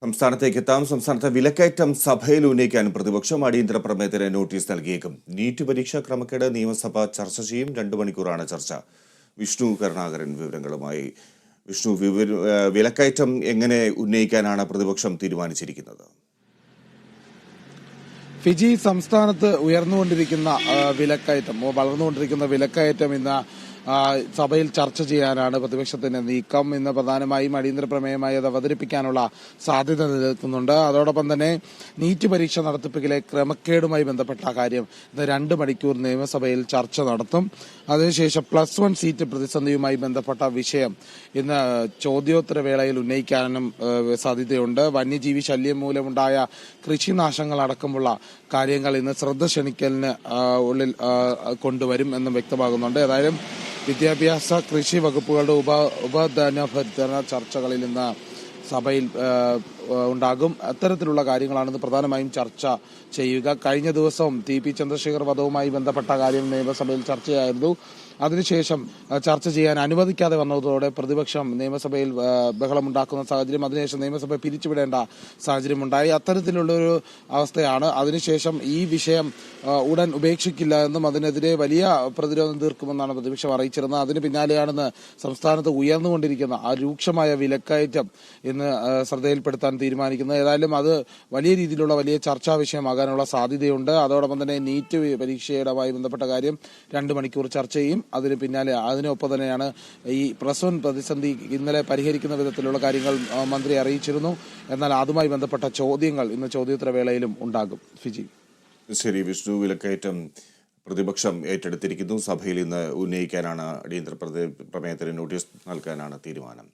സംസ്ഥാനത്തേക്ക് എത്താം. സംസ്ഥാനത്തെ വിലക്കയറ്റം സഭയിൽ ഉന്നയിക്കാൻ പ്രതിപക്ഷം അടിയന്തര പ്രമേയത്തിന് നോട്ടീസ് നൽകിയേക്കും. നീറ്റ് പരീക്ഷാ ക്രമക്കേട് നിയമസഭ ചർച്ച ചെയ്യും. 2 മണിക്കൂറാണ് ചർച്ച. വിഷ്ണു കരുണാകരൻ വിവരങ്ങളുമായി. വിഷ്ണു, വിലക്കയറ്റം എങ്ങനെ ഉന്നയിക്കാനാണ് പ്രതിപക്ഷം തീരുമാനിച്ചിരിക്കുന്നത്? ഫിജി, സംസ്ഥാനത്ത് ഉയർന്നുകൊണ്ടിരിക്കുന്ന വളർന്നുകൊണ്ടിരിക്കുന്ന വിലക്കയറ്റം ഇന്ന് സഭയിൽ ചർച്ച ചെയ്യാനാണ് പ്രതിപക്ഷത്തിന്റെ നീക്കം. ഇന്ന് പ്രധാനമായും അടിയന്തര പ്രമേയമായി അത് അവതരിപ്പിക്കാനുള്ള സാധ്യത നിലനിൽക്കുന്നുണ്ട്. അതോടൊപ്പം തന്നെ നീറ്റ് പരീക്ഷ നടത്തിപ്പിലെ ക്രമക്കേടുമായി ബന്ധപ്പെട്ട കാര്യം ഇന്ന് 2 മണിക്കൂർ നിയമസഭയിൽ ചർച്ച നടത്തും. അതിനുശേഷം +1 സീറ്റ് പ്രതിസന്ധിയുമായി ബന്ധപ്പെട്ട വിഷയം ഇന്ന് ചോദ്യോത്തര വേളയിൽ ഉന്നയിക്കാനും സാധ്യതയുണ്ട്. വന്യജീവി ശല്യം മൂലമുണ്ടായ കൃഷിനാശങ്ങൾ അടക്കമുള്ള കാര്യങ്ങൾ ഇന്ന് ശ്രദ്ധ ക്ഷണിക്കലിന് ഉള്ളിൽ കൊണ്ടുവരും എന്നും വ്യക്തമാകുന്നുണ്ട്. ഏതായാലും വിദ്യാഭ്യാസ കൃഷി വകുപ്പുകളുടെ ഉപധനഭർദ്ധന ചർച്ചകളിൽ ഇന്ന് സഭയിൽ ഉണ്ടാകും. അത്തരത്തിലുള്ള കാര്യങ്ങളാണ് പ്രധാനമായും ചർച്ച ചെയ്യുക. കഴിഞ്ഞ ദിവസം TP ചന്ദ്രശേഖർ വധവുമായി ബന്ധപ്പെട്ട കാര്യം നിയമസഭയിൽ ചർച്ചയായിരുന്നു. അതിനുശേഷം ചർച്ച ചെയ്യാൻ അനുവദിക്കാതെ വന്നതോടെ പ്രതിപക്ഷം നിയമസഭയിൽ ബഹളമുണ്ടാക്കുന്ന സാഹചര്യം, അതിനുശേഷം നിയമസഭ പിരിച്ചുവിടേണ്ട സാഹചര്യമുണ്ടായി. അത്തരത്തിലുള്ളൊരു അവസ്ഥയാണ്. അതിനുശേഷം ഈ വിഷയം ഉടൻ ഉപേക്ഷിക്കില്ല എന്നും അതിനെതിരെ വലിയ പ്രതിരോധം തീർക്കുമെന്നാണ് പ്രതിപക്ഷം അറിയിച്ചിരുന്നത്. അതിന് പിന്നാലെയാണെന്ന് സംസ്ഥാനത്ത് ഉയർന്നുകൊണ്ടിരിക്കുന്ന ആ രൂക്ഷമായ വിലക്കയറ്റം ഇന്ന് ശ്രദ്ധയിൽപ്പെടുത്താൻ തീരുമാനിക്കുന്നത്. ഏതായാലും അത് വലിയ രീതിയിലുള്ള വലിയ ചർച്ചാ വിഷയമാകാനുള്ള സാധ്യതയുണ്ട്. അതോടൊപ്പം തന്നെ നീറ്റ് പരീക്ഷയുമായി ബന്ധപ്പെട്ട കാര്യം 2 മണിക്കൂർ ചർച്ച ചെയ്യും. അതിന് പിന്നാലെ അതിനൊപ്പം തന്നെയാണ് ഈ +1 പ്രതിസന്ധി ഇന്നലെ പരിഹരിക്കുന്ന വിധത്തിലുള്ള കാര്യങ്ങൾ മന്ത്രി അറിയിച്ചിരുന്നു. എന്നാൽ അതുമായി ബന്ധപ്പെട്ട ചോദ്യങ്ങൾ ഇന്ന് ചോദ്യോത്തര വേളയിലും ഉണ്ടാകും. ഫിജി. ശരി വിഷ്ണു, വിലക്കയറ്റം പ്രതിപക്ഷം ഏറ്റെടുത്തിരിക്കുന്നു. സഭയിൽ ഇന്ന് ഉന്നയിക്കാനാണ് അടിയന്തര പ്രമേയത്തിന് നോട്ടീസ് നൽകാനാണ് തീരുമാനം.